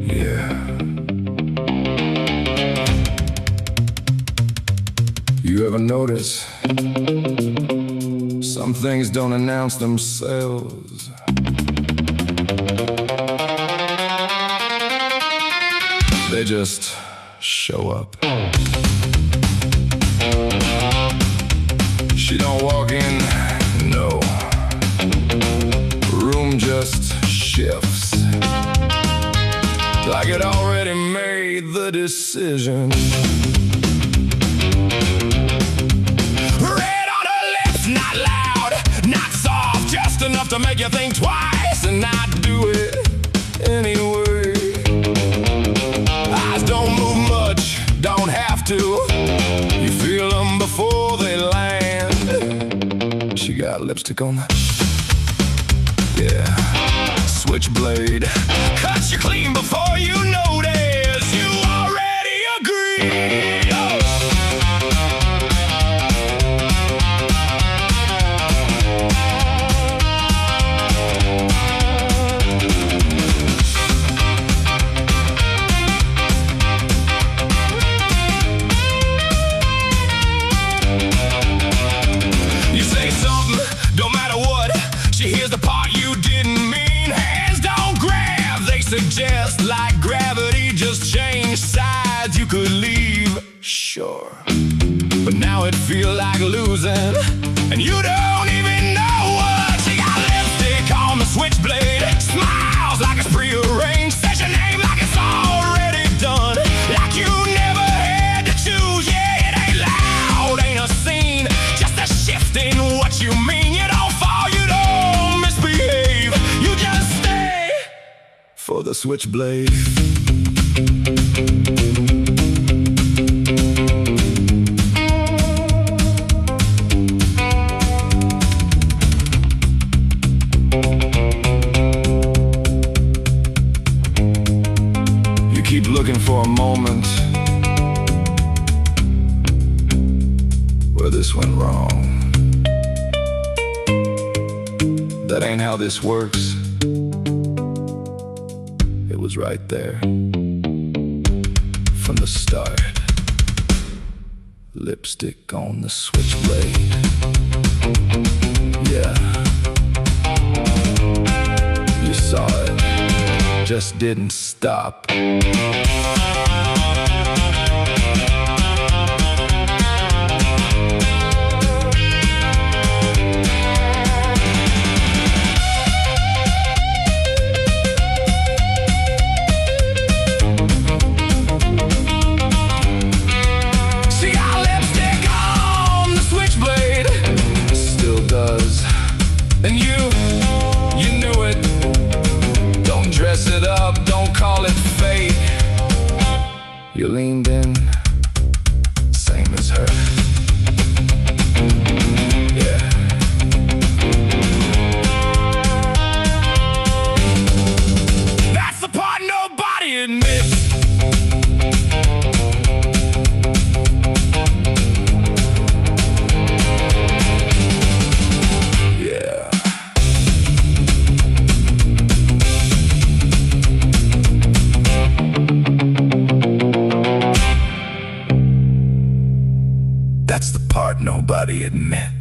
Yeah. You ever notice some things don't announce themselves? They just show up. She don't walk in, no. Room just shifts, like it already made the decision. Red on her lips, not loud, not soft, just enough to make you think twice and not do it anyway. Eyes don't move much, don't have to. You feel them before they land. She got lipstick on the, yeah, switchblade. Cuts you clean before you notice. You already agree. You say something, don't matter what. She hears the part you didn't mean. Hands don't grab, they suggest like gravity. Just change sides, you could leave, sure. But now it feel like losing, and you don't even know what. She got lipstick on the switchblade, smiles like it's prearranged, says your name like it's already done, like you never had to choose. Yeah, it ain't loud, ain't a scene, just a shift in what you mean. You don't fall, you don't misbehave, you just stay for the switchblade. You keep looking for a moment where this went wrong. That ain't how this works. It was right there from the start. Lipstick on the switchblade. Yeah, you saw it, just didn't stop. And you knew it. Don't dress it up, don't call it fate. You leaned in, same as her. Yeah. That's the part nobody admits. That's the part nobody admits.